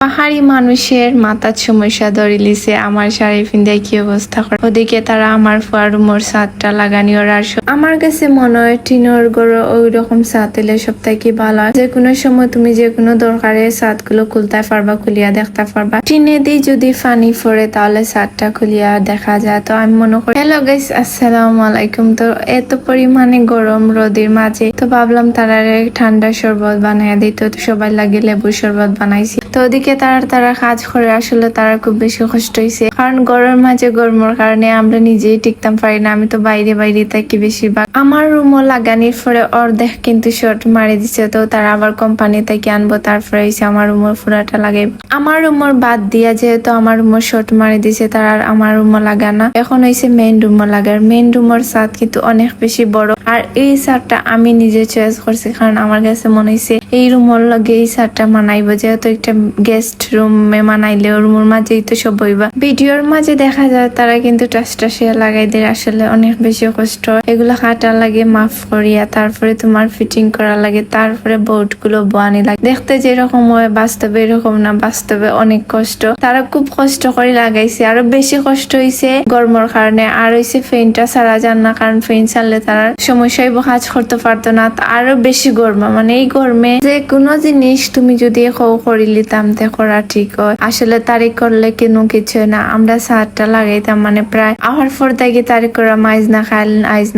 পাহাড়ি মানুষের মাথার সমস্যা ধরে লিছে আমার শাড়ি পিন্দায় কি অবস্থা করে ওদিকে তারা আমার ফুয়ার মোর ছাদটা লাগানি ওর আর আমার কাছে মনে হয় টিনোর গড় ওই রকম ছাদ এলে সবটাই কি ভালো হয়। যে কোনো সময় তুমি যে কোনো দরকারে ছাদ গুলো খুলতে পারবা, খুলিয়া দেখতে পারবা। টিনে দিয়ে যদি পানি পড়ে তাহলে ছাদটা খুলিয়া দেখা যায়। তো আমি মনে করি হ্যালো গাইস, আসসালামু আলাইকুম। তো এত পরিমাণে গরম রোদের মাঝে তো ভাবলাম তারা ঠান্ডা শরবত বানাই দিত, তো সবাই লাগে লেবুর শরবত বানাইছি। তো ওদিকে তারা কাজ করে, আসলে তারা খুব বেশি কষ্ট হয়েছে, কারণ গরমের মাঝে গরমের কারণে আমরা নিজেই টিকতাম পারি না। আমি তো বাইরে থাকি বেশিরভাগ। আমার রুমও লাগানির পরে অর্ধেক কিন্তু শর্ট মারি দিচ্ছে, তো তারা আবার কোম্পানি থেকে আনবো, তারপরে এসে আমার রুমের পুরাটা লাগাই। আমার রুমের বাদ দিয়া যেহেতু আমার রুমের শর্ট মারি দিছে, তারা আমার রুমও লাগানা। এখন হয়েছে মেইন রুমও লাগার। মেইন রুমের ছাদ কিন্তু অনেক বেশি বড়, আর এই ছাদটা আমি নিজে চয়েস করছি, কারণ আমার কাছে মনে হয়েছে এই রুমের লগে এই ছাদটা মানাইবো, যেহেতু একটা গেস্ট রুমে মানাইলে রুমের মাঝেই তো সব হইবা। ভিডিওর মাঝে দেখা যায় তারা কিন্তু টাসটাসিয়া লাগাই দেয়, আসলে অনেক বেশি কষ্ট। এগুলো কাটা লাগে মাফ করিয়া, তারপরে তোমার ফিটিং করা লাগে, তারপরে বোর্ড গুলো বানি লাগে। দেখতে যেরকম হয় বাস্তবে এরকম না, বাস্তবে অনেক কষ্ট। তারা খুব কষ্ট করে লাগাইছে। আরো বেশি কষ্ট হয়েছে গরমের কারণে, আর হয়েছে ফ্যানটা ছাড়া যান না, কারণ ফ্যান ছাড়লে তারা সমস্যায় কাজ করতে পারতো না। আরো বেশি গরম, মানে এই গরমে যে কোনো জিনিস তুমি যদি করিলিতাম করা ঠিক হয়, আসলে তারিখ করলে কোনো কিছু না। আমরা ছাদটা লাগাইতাম, মানে প্রায় আবার পর থেকে তারিখ করা আইজ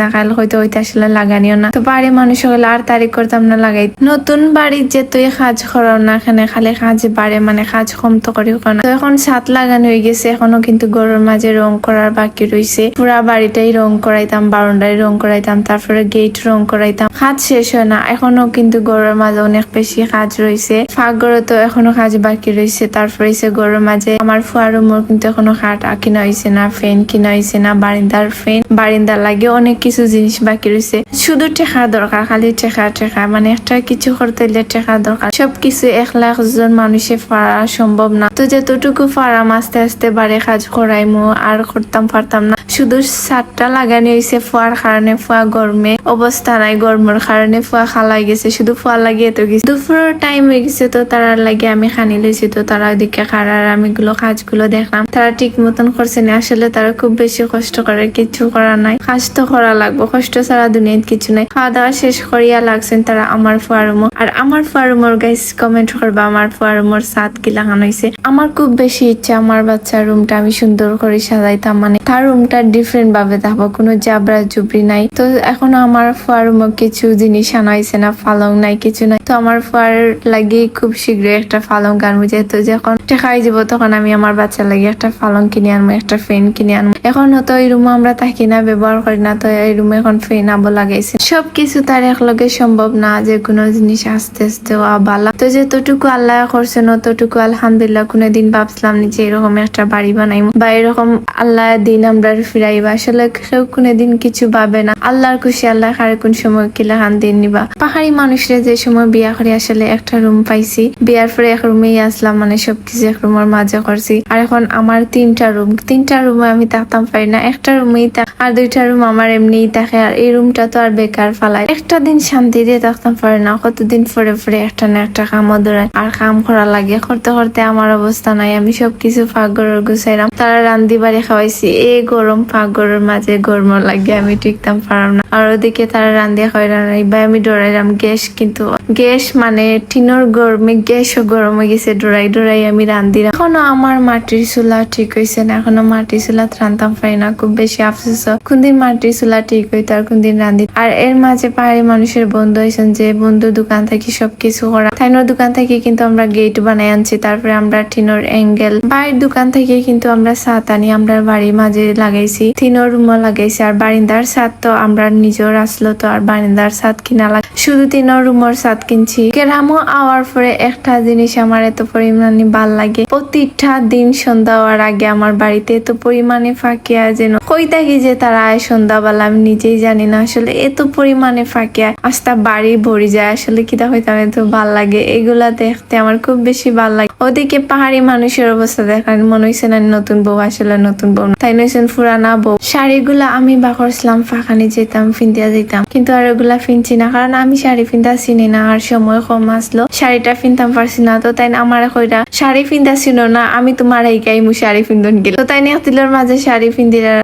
না খাইল হয়তো হইতে আসলে লাগানিও না। তো বাড়ি মানুষ হলে আর তারিখ করতাম না লাগাই। নতুন বাড়ির যে তুই কাজ করাও না, এখানে খালি কাজ বাড়ে, মানে কাজ কম তো করি না। তো এখন ছাদ লাগানো হয়ে গেছে, এখনো কিন্তু গরুর মাঝে রং করার বাকি রয়েছে। পুরা বাড়িটাই রং করাইতাম, বারান্দায় রং করাইতাম, তারপরে গেট রং করাইতাম। কাজ শেষ হয় না, এখনো কিন্তু গরুর মাঝে অনেক বেশি কাজ রয়েছে। ফাঁকঘরে তো এখনো কাজ বাকি রয়েছে। তারপরে গরুর মাঝে আমার ফুয়ার রুমের কিন্তু এখনো খাট কিনা হয়েছে না, ফ্যান কিনা হয়েছে না, বারিন্দার ফ্যান, বারিন্দার লাগে অনেক কিছু জিনিস বাকি রয়েছে। শুধু টেকা দরকার, খালি টেকা, মানে একটা কিছু করতে হলে টেকা দরকার। সবকিছু 1,00,000 জন মানুষে পারা সম্ভব না। তো যতটুকু পারাম আস্তে আস্তে বাড়ি কাজ করাইমু, আর করতাম পারতাম না। শুধু ছাদটা লাগানি হয়েছে ফুয়ার কারণে। ফুয়া গরমে অবস্থা নাই, গরমের কারণে ফুয়া খালাই গেছে, শুধু ফুয়া লাগিয়ে তো গেছে। দুপুরের টাইম হয়ে গেছে, তো তারার লাগে আমি খানি লইছি। তো তারা ওইদিকে খারার আমি কাজগুলো দেখলাম, তারা ঠিক মতন করছে না। আসলে তারা খুব বেশি কষ্ট করে, কিছু করা নাই, কাজ তো করা লাগবে, কষ্ট ছাড়া দুনিয়ায় কিছু নাই। খাওয়া দাওয়া শেষ করিয়া লাগছেন তারা আমার ফুয়ার রুম। আর আমার ফুয়ার রুমের গাইস কমেন্ট করবা আমার ফুয়ার রুমের ছাদ কি লাগানো হয়েছে। আমার খুব বেশি ইচ্ছা আমার বাচ্চার রুমটা আমি সুন্দর করে সাজাইতাম, মানে তার রুমটা ডিফারেন্ট ভাবে থাকবো, কোনো জাবরা জুবরি নাই। তো এখনো আমার ফুয়ার রুমে কিছু জিনিস আনা হয়েছে না, ফালং নাই, কিছু নাই। তো আমার ফুয়ার লাগে খুব শীঘ্রই একটা ফালং আনবো, যেহেতু যখন টেকাই যাব তখন আমি আমার বাচ্চা লাগে একটা ফালং কিনে আনবো, একটা ফ্যান কিনে আনবো। এখন তো এই রুমে আমরা থাকি না, ব্যবহার করি না, তো এই রুমে এখন ফ্যান আবো লাগাইছে। সবকিছু তার একলগে সম্ভব না, যে কোনো জিনিস আস্তে আস্তে বালা। তো যতটুকু আল্লাহ করছেন অতটুকু আলহামদুলিল্লাহ। কোনোদিন ভাবছিলাম যে এরকম একটা বাড়ি বানাইবো বা এরকম আল্লাহ দিন আমরা ফিরাইবা, আসলে কেউ কোনোদিন কিছু ভাবে না। আল্লাহর খুশি, আল্লাহ কারে কোন সময় কিলাহান দিন নিবা। পাহাড়ি মানুষরা যে সময় বিয়া করে আসলে একটা রুম পাইছি, বিয়ার পরে এক রুমেই আসলাম, মানে সবকিছু এক রুমের মাঝে করছি। আর এখন আমার 3টা রুমে আমি থাকতাম পারি না, একটা রুমেই আর 2টা রুম আমার এমনিই থাকে। আর এই রুমটা তো আর বেকার ফালাই, একটা দিন শান্তি দিয়ে থাকতাম পারি না। কতদিন পরে একটা না একটা কামও ধরে, আর কাম করা লাগে, করতে করতে আমার অবস্থা নাই। আমি সবকিছু ফাঁকঘরের গুছাইলাম, তারা রান্দি বাড়ি খাওয়াইছি। এই গরম ফাঁকঘরের মাঝে গরম লাগে, আমি টিকতাম পারলাম না। আর ওদিকে তারা রান্দি খাওয়াই বা আমি ডরাইলাম গ্যাস, কিন্তু গ্যাস মানে টিনোর গরমে গ্যাসও গরম হয়ে গেছে। ডরাই আমি রান্দিলাম। এখনো আমার মাটির চুলা ঠিক হয়েছে না, এখনো মাটির চুলা রান্তাম পারি না, খুব বেশি আফসোস। কোনদিন মাটির চুলা ঠিক হইতো আর কোনদিন রান্ধি। আর এর মাঝে পাহাড়ি মানুষের বন্ধু হয়েছেন, যে বন্ধু দোকান থেকে সবকিছু করা। থাইনোর দোকান থেকে কিন্তু আমরা গেট বানাই আনছি, তারপরে আমরা টিনোর অ্যাঙ্গেল। বাড়ির দোকান থেকে কিন্তু আমরা ছাদ আনি, আমরা বাড়ির মাঝে লাগাইছি, টিনোর রুমও লাগাইছি। আর বারিন্দার ছাদ তো আমরা নিজের আসলো, তো আর বারিন্দার ছাদ কিনা লাগে, শুধু টিনোর রুমের ছাদ কিনছি। গ্রামও আওয়ার পরে একটা জিনিস আমার এত পরিমাণে ভাল লাগে, প্রতিটা দিন সন্ধ্যা হওয়ার আগে আমার বাড়িতে এত পরিমাণে ফাঁকিয়া যেন কই থাকি যে তারা আয় সন্ধ্যাবেলা, আমি নিজেই জানি না। আসলে এত পরিমাণে ফাঁকিয়া আস্তা বাড়ি ভরি যায়, আসলে কিটা হইতাম এত ভাল লাগে। এগুলা দেখতে আমার খুব বেশি ভাল লাগে। ওদিকে পাহাড়ি মানুষের অবস্থা দেখেন, মনে হয়েছে না নতুন বউ, আসলে নতুন বউ তাই নইছেন পুরানা বউ। শাড়িগুলা আমি বাকরছিলাম ফাঁকানি যেতাম, ফিন্দিয়া যেতাম, কিন্তু আর ওগুলা ফিনছি না, কারণ আমি শাড়ি ফিনতা চিনি না, আর সময় কম আসলো, শাড়িটা ফিনতাম পারছি না। তো তাই আমার কইরা শাড়ি শাড়ি ফিন্দা ছিল না আমি তোমার এই গাই মু শাড়ি ফিন্দন গেল তো তাই নিয়ে মাঝে শাড়ি ফিন্দিরা